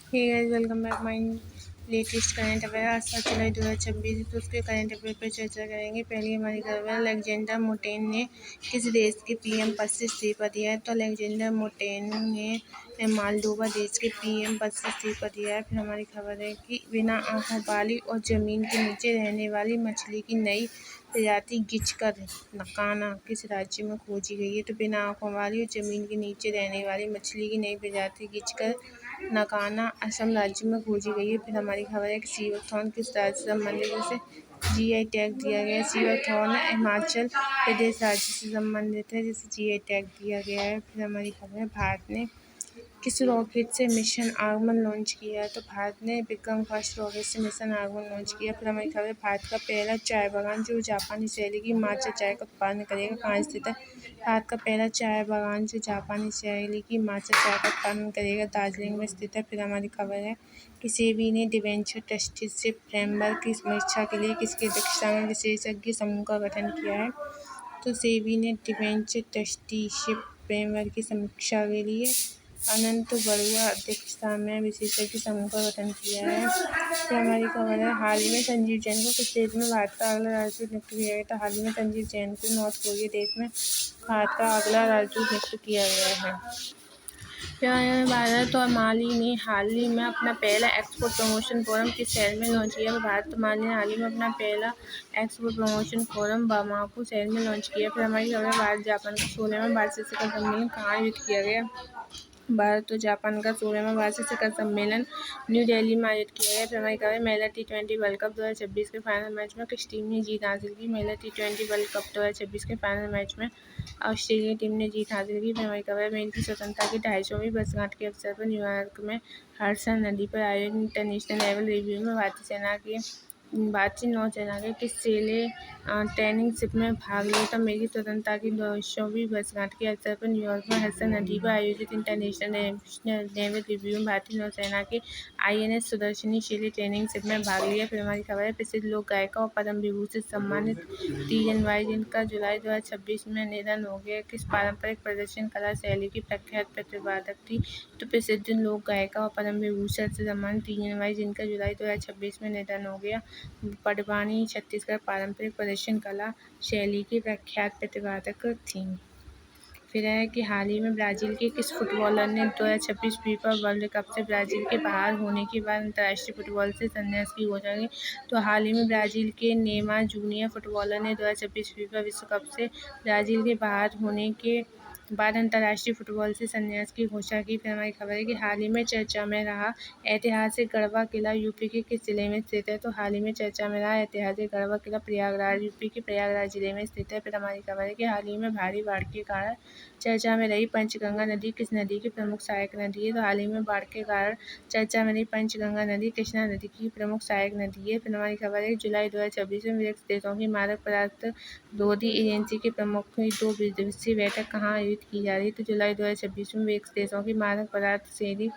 Hey guys, welcome back my latest current affair. आज 7 जुलाई 2026 तो उसके करंट अफेयर पर चर्चा करेंगे। पहली हमारी खबर है, अलेक्जेंडर मोटेन ने किस देश के पीएम पद से इस्तीफा दिया है। तो अलेक्जेंडर मोटेन ने मालदोवा देश के पीएम पद से इस्तीफा दिया है। फिर हमारी खबर है कि बिना आंखों वाली और जमीन के नीचे रहने वाली मछली की नई प्रजाति गिचकर नकाना किस राज्य में खोजी गई है। तो बिना आंखों वाली और जमीन के नीचे रहने वाली मछली की नई प्रजाति गिचकर नकाना असम राज्य में खोजी गई है। फिर हमारी खबर है कि सीवरथॉर्न किस राज्य से संबंधित है, जिसे जीआई टैग दिया गया है। सीवरथॉर्न हिमाचल प्रदेश राज्य से संबंधित है, जिसे जीआई टैग दिया गया है। फिर हमारी खबर है, भारत ने किस रॉकेट से मिशन आगमन लॉन्च किया है। तो भारत ने विक्रम फर्स्ट रॉकेट से मिशन आगमन लॉन्च किया। फिर हमारी खबर है, भारत का पहला चाय बागान जो जापानी शैली की माचा चाय का उत्पादन करेगा, कहाँ स्थित है। भारत का पहला चाय बागान जो जापानी शैली की माचा चाय का उत्पादन करेगा, दार्जिलिंग में स्थित है। फिर हमारी खबर है कि सेबी ने डिबेंचर ट्रस्टीशिप फ्रेमवर्क की समीक्षा के लिए किसकी अध्यक्षता में विशेषज्ञ समूह का गठन किया है। तो सेबी ने डिबेंचर ट्रस्टीशिप फ्रेमवर्क की समीक्षा के लिए अनंत बरुआ अध्यक्षता में विशेषज्ञ समूह का गठन किया है। फिर हमारी खबर है, हाल ही में संजीव जैन को किस देश में भारत का अगला राजदूत नियुक्त किया गया। तो हाल ही में संजीव जैन को नॉर्थ कोरिया देश में भारत का अगला राजदूत नियुक्त किया गया है। फिर भारत और माली ने हाल ही में अपना पहला एक्सपोर्ट प्रमोशन फोरम किस शहर में लॉन्च किया। भारत और माली ने हाल ही में अपना पहला एक्सपोर्ट प्रमोशन फोरम बामाकू शहर में लॉन्च किया। फिर हमारी खबर है, भारत जापान का 16वां वार्षिक शिखर सम्मेलन कहाँ आयोजित किया गया। भारत और जापान का 16वां वार्षिक शिखर सम्मेलन न्यू दिल्ली में आयोजित किया गया। फिर हमारी खबर महिला T20 वर्ल्ड कप 2026 के फाइनल मैच में किस टीम ने जीत हासिल की। महिला T20 वर्ल्ड कप 2026 के फाइनल मैच में ऑस्ट्रेलिया टीम ने जीत हासिल की। फिर हमारी खबर अमेरिकी स्वतंत्रता की 250वीं वर्षगांठ के अवसर पर न्यूयॉर्क में हडसन नदी पर आयोजित इंटरनेशनल नेवल रिव्यू में भारतीय नौसेना के किस सेले ट्रेनिंग शिप में भाग लिया। तो अमेरिकी स्वतंत्रता की 200वीं वर्षगांठ के अवसर पर न्यूयॉर्क में हडसन नदी पर आयोजित इंटरनेशनल नेवल रिव्यू में भारतीय नौसेना के INS सुदर्शनी शेली ट्रेनिंग शिप में भाग लिया। फिर हमारी खबर है, प्रसिद्ध लोक गायिका और पद्म विभूषण सम्मानित तीजन बाई जिनका जुलाई 2026 में निधन हो गया, किस पारंपरिक प्रदर्शन कला शैली की प्रख्यात प्रतिपादक थी। तो प्रसिद्ध लोक गायिका और पद्म विभूषण से सम्मानित तीजन बाई जिनका जुलाई 2026 में निधन हो गया, पटवानी छत्तीसगढ़ पारंपरिक प्रदर्शन कला शैली की प्रख्यात प्रतिपादक थीं। फिर है कि हाल ही में ब्राज़ील के किस फुटबॉलर ने 2026 फीफा वर्ल्ड कप से ब्राज़ील के बाहर होने के बाद अंतर्राष्ट्रीय फुटबॉल से संन्यास की घोषणा की। तो हाल ही में ब्राज़ील के नेमार जूनियर फुटबॉलर ने 2026 फीफा विश्व कप से ब्राज़ील के बाहर होने के बाद अंतर्राष्ट्रीय फुटबॉल से संन्यास की घोषणा की। फिर हमारी खबर है कि हाल ही में चर्चा में रहा ऐतिहासिक गढ़वा किला यूपी के किस जिले में स्थित है। तो हाल ही में चर्चा में रहा ऐतिहासिक गढ़वा किला प्रयागराज यूपी के प्रयागराज जिले में स्थित है। फिर हमारी खबर है कि हाल ही में भारी बाढ़ के कारण चर्चा में रही पंचगंगा नदी किस नदी की प्रमुख सहायक नदी है। तो हाल ही में बाढ़ के कारण चर्चा में रही पंचगंगा नदी कृष्णा नदी की प्रमुख सहायक नदी है। फिर हमारी खबर है, जुलाई 2026 में ब्रिक्स देशों की मादक पदार्थ विरोधी एजेंसी के प्रमुख की 2 दिवसीय बैठक कहाँ आयोजित की जा रही है। तो जुलाई 2026 में ब्रिक्स देशों की मादक पदार्थ विरोधी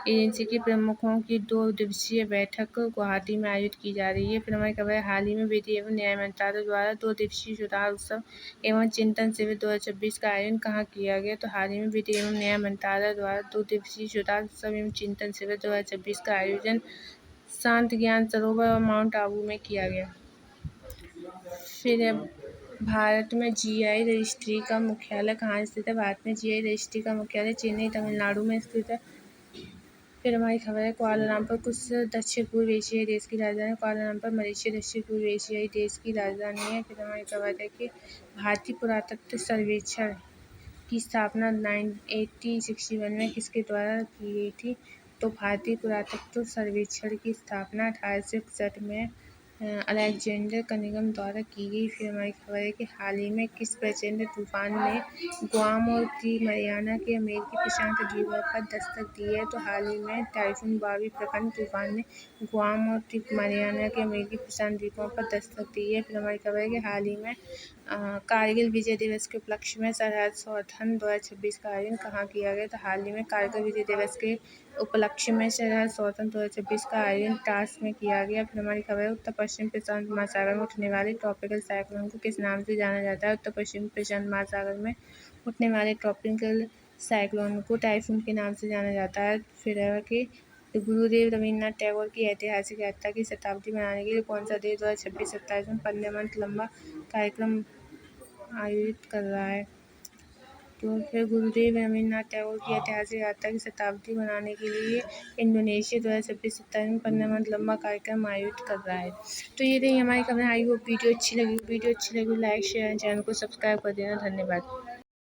एजेंसी के प्रमुखों की 2 दिवसीय बैठक गुवाहाटी में आयोजित की जा रही है। फिर हमारी खबर है, हाल ही में विधि एवं न्याय मंत्रालय द्वारा 2 दिवसीय सुधार उत्सव एवं चिंतन शिविर 2026 का आयोजन कहाँ किया गया। तो हाल ही में विधि एवं न्याय मंत्रालय द्वारा 2 दिवसीय सुधार उत्सव एवं चिंतन शिविर 2026 का आयोजन शांत ज्ञान सरोवर और माउंट आबू में किया गया। फिर भारत में GI रजिस्ट्री का मुख्यालय कहाँ स्थित है। भारत में GI रजिस्ट्री का मुख्यालय चेन्नई तमिलनाडु में स्थित है। फिर हमारी खबर है, कुआलालंपुर कुछ दक्षिण पूर्व एशियाई देश की राजधानी। कुआलालंपुर मलेशिया दक्षिण पूर्व एशियाई देश की राजधानी है। फिर हमारी खबर है कि भारतीय पुरातत्व सर्वेक्षण की स्थापना 1861 में किसके द्वारा की गई थी। तो भारतीय पुरातत्व सर्वेक्षण की स्थापना 1861 में अलेक्जेंडर कनिंघम द्वारा की गई। फिर हमारी खबर है कि हाल ही में किस प्रचंड तूफान ने गुआम और मरियाना के अमेरिकी प्रशांत द्वीपों पर दस्तक दी है। तो हाल ही में टाइफून बावी प्रखंड तूफान ने गुआम और मरियाना के अमेरिकी प्रशांत द्वीपों पर दस्तक दी है। फिर हमारी खबर है कि हाल ही में कारगिल विजय दिवस के उपलक्ष्य में सरहद सौधन 2026 का आयोजन कहाँ किया गया। तो हाल ही में कारगिल विजय दिवस के उपलक्ष्य में सरहद सौधन 2026 का आयोजन टास में किया गया। फिर हमारी खबर है, उत्तर पश्चिम प्रशांत महासागर में उठने वाले ट्रॉपिकल साइक्लोन को किस नाम से जाना जाता है। उत्तर पश्चिम प्रशांत महासागर में उठने वाले ट्रॉपिकल साइक्लोन को टाइफून के नाम से जाना जाता है। फिर है कि तो गुरुदेव रवींद्रनाथ टैगोर की ऐतिहासिक यात्रा की शताब्दी मनाने के लिए कौन सा देश 2026-27 में 15 मंथ लंबा कार्यक्रम आयोजित कर रहा है? तो फिर गुरुदेव रवींद्रनाथ टैगोर की ऐतिहासिक यात्रा की शताब्दी मनाने के लिए इंडोनेशिया 2026-27 में 15 मंथ लंबा कार्यक्रम आयोजित कर रहा है। तो ये रही हमारी खबर। आई होप वीडियो अच्छी लगी लाइक शेयर चैनल को सब्सक्राइब कर देना। धन्यवाद।